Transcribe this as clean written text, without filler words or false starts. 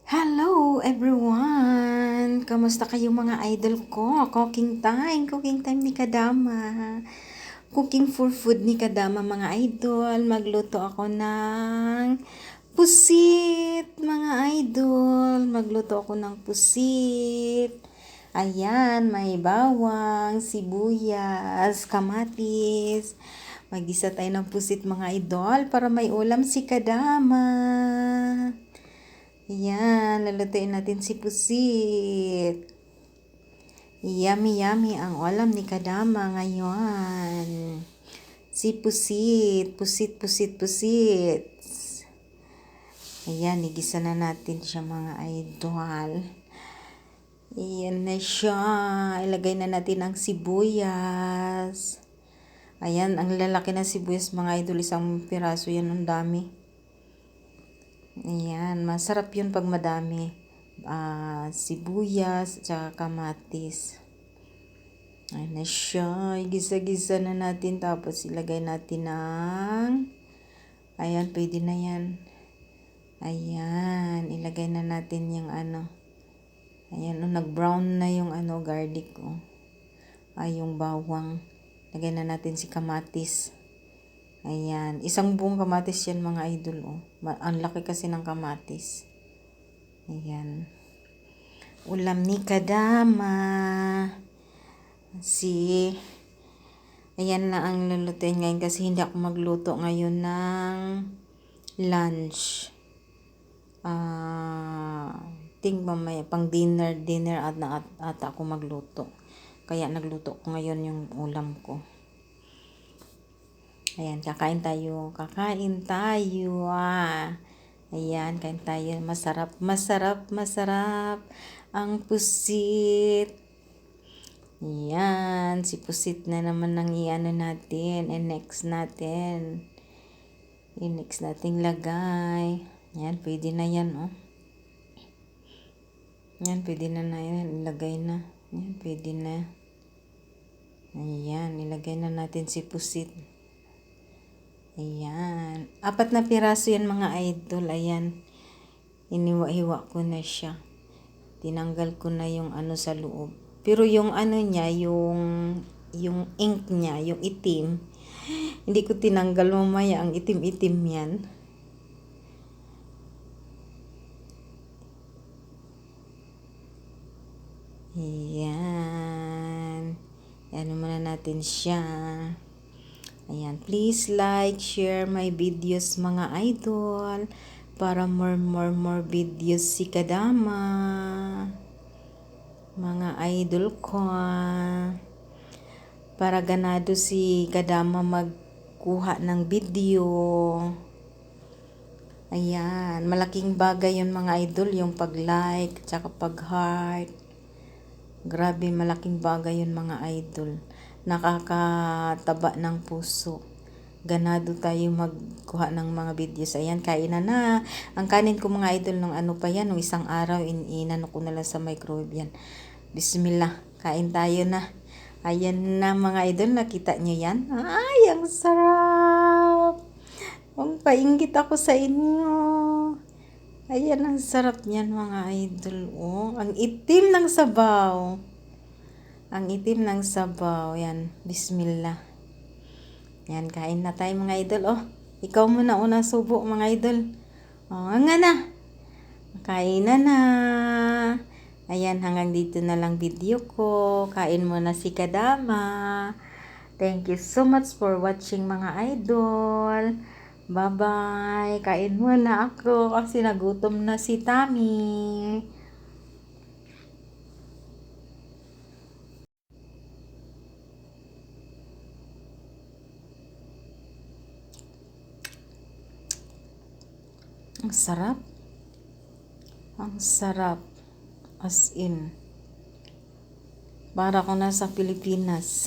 Hello everyone! Kamusta kayo mga idol ko? Cooking time ni Kadama. Cooking for food ni Kadama mga idol. Magluto ako ng pusit mga idol. Magluto ako ng pusit. Ayan, may bawang, sibuyas, kamatis. Magisa tayo ng pusit mga idol para may ulam si Kadama. Ayan, lulutuin natin si pusit. Yummy yummy ang ulam ni Kadama ngayon. Si pusit, pusit. Ayan, igisa na natin siya mga idol. Ayan na siya. Ilagay na natin ang sibuyas. Ayan, ang lalaki na sibuyas mga idol. Isang piraso yan, ang dami. Ayan, masarap yun pag madami. Sibuyas, tsaka kamatis. Ayan na siya. Igisa-gisa na natin. Tapos ilagay natin ng... Ayan, pwede na yan. Ayan, ilagay na natin yung ano. Ayan, nag-brown na yung garlic. Yung bawang. Lagay na natin si kamatis. Ayan. Isang buong kamatis yan mga idol. Ang laki kasi ng kamatis. Ayan. Ulam ni Kadama. Ayan na ang lulutuin ngayon kasi hindi ako magluto ngayon ng lunch. Think mamaya pang dinner at ako magluto. Kaya nagluto ko ngayon yung ulam ko. Ayan, kakain tayo. Ayan, kain tayo. Masarap ang pusit. Ayan, si pusit na naman ang iano natin. I-next natin lagay. Ayan, pwede na yan, Ayan, pwede na yan. Ilagay na. Ayan, pwede na. Ayan, ilagay na natin si pusit. Ayan. 4 na piraso yan mga idol. Ayan. Iniwa-hiwa ko na siya. Tinanggal ko na yung sa loob. Pero yung niya, yung ink niya, yung itim, hindi ko tinanggal mamaya. Ang itim-itim yan. Ayan. Ano muna natin siya. Ayan, please like, share my videos mga idol para more videos si Kadama. Mga idol ko. Para ganado si Kadama magkuha ng video. Ayan, malaking bagay yun mga idol, yung pag-like, tsaka pag-heart. Grabe, malaking bagay yun mga idol. Nakakataba ng puso. Ganado tayo magkuha ng mga videos. Ayan, kainan na. Ang kanin ko mga idol nung pa yan, nung isang araw, inano ko na lang sa microwave yan. Bismillah, kain tayo na. Ayan na mga idol, nakita nyo yan? Ay, ang sarap! Ang painggit ako sa inyo. Ayan, ang sarap niyan mga idol. Ang itim ng sabaw. Yan, bismillah. Yan, kain na tayo mga idol. Ikaw muna unang subo mga idol. Nga na. Kain na. Ayan, hanggang dito na lang video ko. Kain muna si Kadama. Thank you so much for watching mga idol. Bye-bye. Kain muna ako kasi nagutom na si Tami. Ang sarap. Ang sarap. As in. Para ko nasa Pilipinas.